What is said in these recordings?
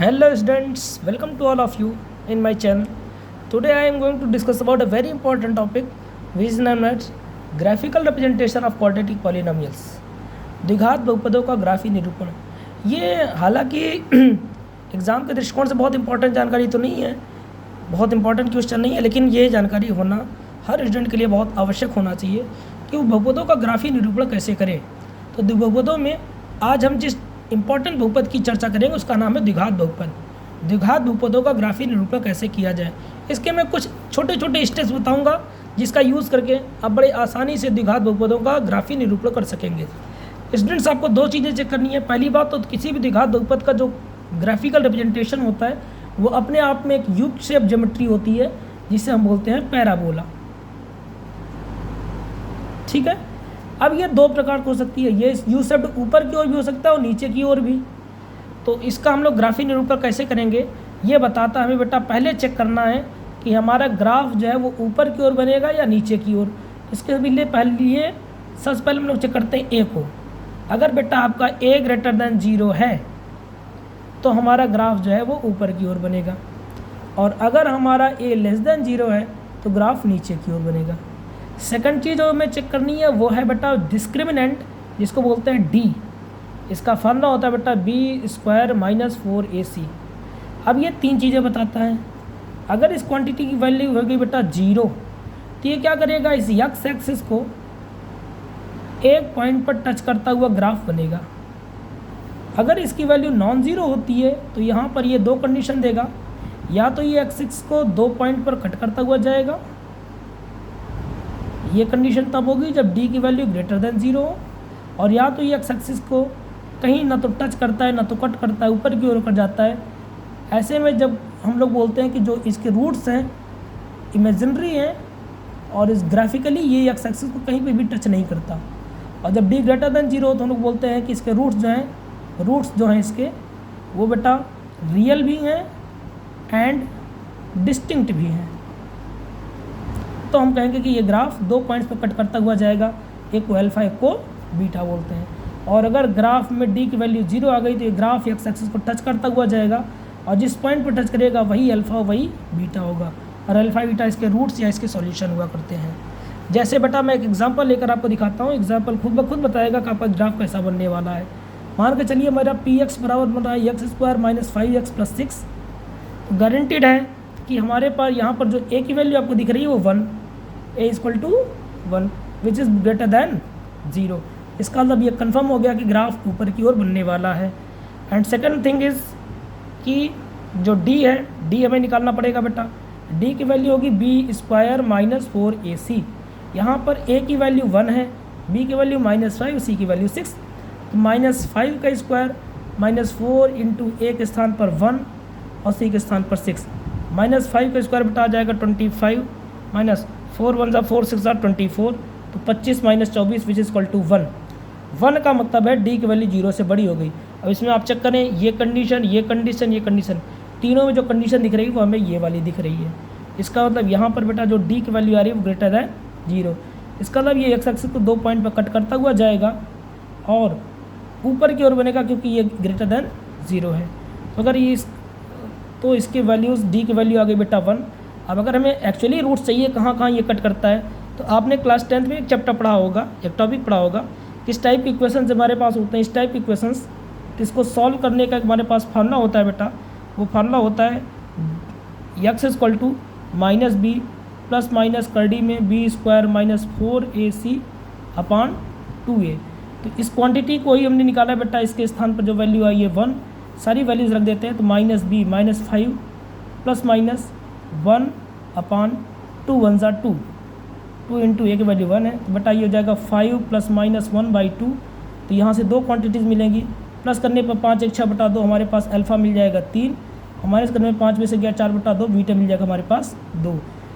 Hello students, welcome to all of you in my channel. Today I am going to discuss about a very important topic which is known as graphical representation of quadratic polynomials. द्विघात बहुपदों का graphy निरूपण। ये हालांकि exam के दृष्टिकोण से बहुत important जानकारी तो नहीं है, बहुत इंपॉर्टेंट क्वेश्चन नहीं है, लेकिन ये जानकारी होना हर स्टूडेंट के लिए बहुत आवश्यक होना चाहिए कि वो बहुपदों का ग्राफी निरूपण कैसे करें। तो बहुपदों में आज हम जिस इंपॉर्टेंट बहुपद की चर्चा करेंगे उसका नाम है द्विघात बहुपद। द्विघात बहुपदों का ग्राफी निरूपण कैसे किया जाए, इसके मैं कुछ छोटे छोटे स्टेप्स बताऊंगा जिसका यूज़ करके आप बड़े आसानी से द्विघात बहुपदों का ग्राफी निरूपण कर सकेंगे। स्टूडेंट्स, आपको दो चीज़ें चेक करनी है। पहली बात तो किसी भी द्विघात बहुपद का जो ग्राफिकल रिप्रेजेंटेशन होता है वो अपने आप में एक यू शेप ज्योमेट्री होती है जिसे हम बोलते हैं पैराबोला। ठीक है, अब ये दो प्रकार की हो सकती है, ये यू शेप ऊपर की ओर भी हो सकता है और नीचे की ओर भी। तो इसका हम लोग ग्राफी निरूपण कैसे करेंगे ये बताता है हमें। बेटा पहले चेक करना है कि हमारा ग्राफ जो है वो ऊपर की ओर बनेगा या नीचे की ओर। इसके लिए सबसे पहले हम लोग चेक करते हैं ए को। अगर बेटा आपका ए ग्रेटर देन 0 है तो हमारा ग्राफ जो है वो ऊपर की ओर बनेगा, और अगर हमारा ए लेस देन 0 है तो ग्राफ नीचे की ओर बनेगा। सेकंड चीज़ जो हमें चेक करनी है वो है बेटा डिस्क्रिमिनेंट, जिसको बोलते हैं डी। इसका फॉर्मूला होता है बेटा b² - 4ac। अब ये तीन चीज़ें बताता है। अगर इस क्वांटिटी की वैल्यू होगी बेटा 0 तो ये क्या करेगा, इस एक्स एक्सिस को एक पॉइंट पर टच करता हुआ ग्राफ बनेगा। अगर इसकी वैल्यू नॉन ज़ीरो होती है तो यहाँ पर ये दो कंडीशन देगा, या तो ये एक्सिस को 2 पॉइंट पर कट करता हुआ जाएगा, ये कंडीशन तब होगी जब d की वैल्यू ग्रेटर देन 0 हो, और या तो ये एक्स एक्सिस को कहीं ना तो टच करता है ना तो कट करता है, ऊपर की ओर कर जाता है। ऐसे में जब हम लोग बोलते हैं कि जो इसके रूट्स हैं इमेजिनरी हैं और इस ग्राफिकली ये एक्स एक्सिस को कहीं पे भी टच नहीं करता, और जब d ग्रेटर देन 0 हो तो हम लोग बोलते हैं कि इसके रूट्स जो हैं इसके वो बेटा रियल भी हैं एंड डिस्टिंक्ट भी हैं। तो हम कहेंगे कि ये ग्राफ 2 पॉइंट्स पर कट करता हुआ जाएगा, एक को अल्फा एक को बीटा बोलते हैं। और अगर ग्राफ में d की वैल्यू 0 आ गई तो ये ग्राफ एक्स एक्सिस को टच करता हुआ जाएगा, और जिस पॉइंट पर टच करेगा वही अल्फा वही बीटा होगा, और अल्फा बीटा इसके रूट्स या इसके सॉल्यूशन हुआ करते हैं। जैसे बेटा मैं एक एग्जांपल लेकर आपको दिखाता हूँ, एग्जांपल खुद ब खुद बताएगा कि आपका ग्राफ कैसा बनने वाला है। मान के चलिए मेरा px बराबर बन रहा है x² - 5x + 6। तो गारंटीड है कि हमारे पास यहाँ पर जो a की वैल्यू आपको दिख रही है वो 1, a = 1 which is greater than 0। इसका मतलब ये कंफर्म हो गया कि ग्राफ ऊपर की ओर बनने वाला है। एंड सेकंड थिंग इज़ कि जो d है, d हमें निकालना पड़ेगा बेटा। d की वैल्यू होगी b² - 4ac। यहाँ पर a की वैल्यू 1 है, b की वैल्यू -5, c की वैल्यू 6। तो -5 का स्क्वायर -4 इंटू a के स्थान पर 1 और c के स्थान पर 6। -5 का स्क्वायर बेटा आ जाएगा 25, -4 1 = 4 6 = 24, तो 25 - 24 विच इज़ इक्वल टू 1। 1 का मतलब है d की वैल्यू 0 से बड़ी हो गई। अब इसमें आप चेक करें, ये कंडीशन तीनों में जो कंडीशन दिख रही है वो हमें ये वाली दिख रही है। इसका मतलब यहाँ पर बेटा जो d की वैल्यू आ रही है वो ग्रेटर देन 0। इसका मतलब ये एक्स एक्सिस को 2 पॉइंट पर कट करता हुआ जाएगा और ऊपर की ओर बनेगा क्योंकि ये ग्रेटर देन 0 है। तो अगर ये तो इसके वैल्यूज़ d की वैल्यू आ गई बेटा 1। अब अगर हमें एक्चुअली रूट चाहिए कहाँ कहाँ ये कट करता है, तो आपने क्लास 10th में एक चैप्टर पढ़ा होगा, एक टॉपिक पढ़ा होगा, किस टाइप के इक्वेशंस हमारे पास होते हैं। इस टाइप के इक्वेशंस इसको सॉल्व करने का हमारे पास फार्मूला होता है बेटा। वो फार्मूला होता है x = -b ± कर डी में b² - 4ac / 2a। तो इस क्वांटिटी को ही हमने निकाला बेटा। इसके स्थान पर जो वैल्यू आई है 1, सारी वैल्यूज़ रख देते हैं। तो -b -5 ± 1 / 2 1 = 2, 2 इंटू a की वैल्यू 1 है, तो बेटा ये हो जाएगा 5 ± 1/2। तो यहाँ से दो क्वांटिटीज़ मिलेंगी, प्लस करने पर 5 1 6 बटा 2 हमारे पास अल्फ़ा मिल जाएगा 3, हमारे करने में 5 में से गया 4 बटा 2 बीटा मिल जाएगा हमारे पास 2।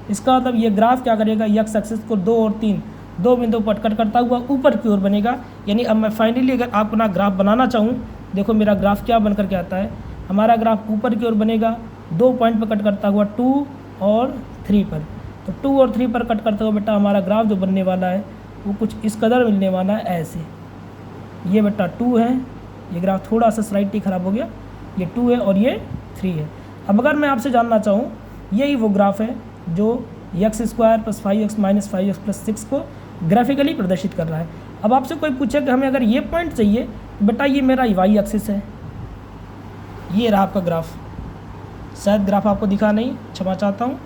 इसका मतलब ये ग्राफ क्या करेगा, एक्स एक्सिस को 2 और 3 दो बिंदु पर कट करता हुआ ऊपर की ओर बनेगा। यानी अब मैं फाइनली अगर आप अपना ग्राफ बनाना चाहूँ, देखो मेरा ग्राफ क्या बन करके आता है। हमारा ग्राफ ऊपर की ओर बनेगा 2 पॉइंट पर कट करता हुआ 2 और 3 पर। तो 2 और 3 पर कट करता हुआ बेटा हमारा ग्राफ जो बनने वाला है वो कुछ इस कदर मिलने वाला है, ऐसे। ये बेटा 2 है, ये ग्राफ थोड़ा सा स्लाइटली ख़राब हो गया, ये 2 है और ये 3 है। अब अगर मैं आपसे जानना चाहूँ, यही वो ग्राफ है जो x² + 5x - 5x + 6 को ग्राफिकली प्रदर्शित कर रहा है। अब आपसे कोई पूछे कि हमें अगर ये पॉइंट चाहिए, तो बेटा ये मेरा y एक्सिस है, ये रहा आपका ग्राफ। शायद ग्राफ आपको दिखा नहीं, क्षमा चाहता हूँ,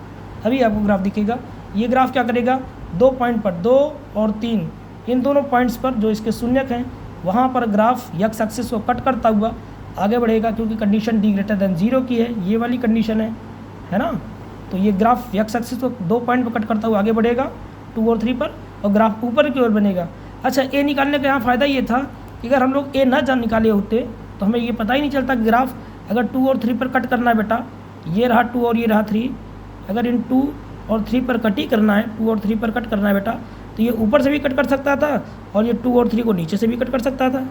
अभी आपको ग्राफ दिखेगा। ये ग्राफ क्या करेगा, 2 पॉइंट पर 2 और 3 इन दोनों पॉइंट्स पर जो इसके शून्यक हैं वहाँ पर ग्राफ x एक्सिस को कट करता हुआ आगे बढ़ेगा, क्योंकि कंडीशन d > 0 की है, ये वाली कंडीशन है ना। तो ये ग्राफ x एक्सिस को 2 पॉइंट पर कट करता हुआ आगे बढ़ेगा 2 और 3 पर, और ग्राफ ऊपर की ओर बनेगा। अच्छा, ए निकालने का यहाँ फ़ायदा ये था कि अगर हम लोग ए ना जान निकाले होते तो हमें ये पता ही नहीं चलता कि ग्राफ अगर 2 और 3 पर कट करना है बेटा, ये रहा 2 और ये रहा 3, अगर इन 2 और 3 पर कट ही करना है, 2 और 3 पर कट करना है बेटा, तो ये ऊपर से भी कट कर सकता था और ये 2 और 3 को नीचे से भी कट कर सकता था,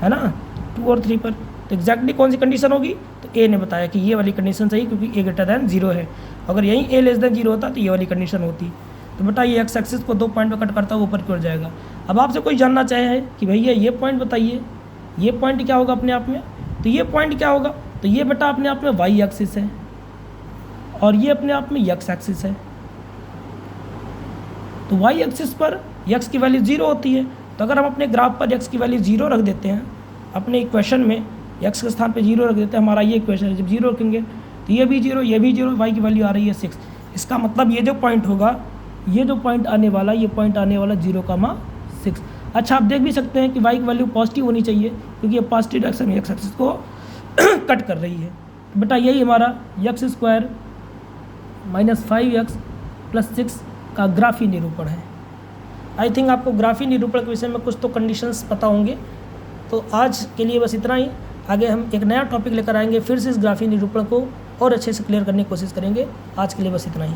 है ना, 2 और 3 पर। तो एग्जैक्टली कौन सी कंडीशन होगी, तो ए ने बताया कि ये वाली कंडीशन सही, क्योंकि ए > 0 है। अगर यहीं ए < 0 होता तो ये वाली कंडीशन होती। तो बेटा ये x एक्सिस को 2 पॉइंट पर कट करता हुआ ऊपर की ओर जाएगा। अब आपसे कोई जानना चाहे कि भैया ये पॉइंट बताइए, ये पॉइंट क्या होगा अपने आप में, तो ये पॉइंट क्या होगा, तो ये बेटा अपने आप में y एक्सिस है और ये अपने आप में x एक्सिस है। तो y एक्सिस पर x की वैल्यू 0 होती है, तो अगर हम अपने ग्राफ पर x की वैल्यू 0 रख देते हैं, अपने इक्वेशन में x के स्थान पे 0 रख देते हैं, हमारा ये इक्वेशन है, जब 0 रखेंगे तो ये भी 0, ये भी 0, y की वैल्यू आ रही है 6। इसका मतलब ये जो पॉइंट होगा, ये जो पॉइंट आने वाला, ये पॉइंट आने वाला 0,6। अच्छा, आप देख भी सकते हैं कि y की वैल्यू पॉजिटिव होनी चाहिए, क्योंकि ये पॉजिटिव डायरेक्शन में x एक्सिस को कट कर रही है। तो बेटा यही हमारा x² - 5x + 6 का ग्राफी निरूपण है। आई थिंक आपको ग्राफी निरूपण के विषय में कुछ तो कंडीशंस पता होंगे। तो आज के लिए बस इतना ही। आगे हम एक नया टॉपिक लेकर आएंगे, फिर से इस ग्राफी निरूपण को और अच्छे से क्लियर करने की कोशिश करेंगे। आज के लिए बस इतना ही।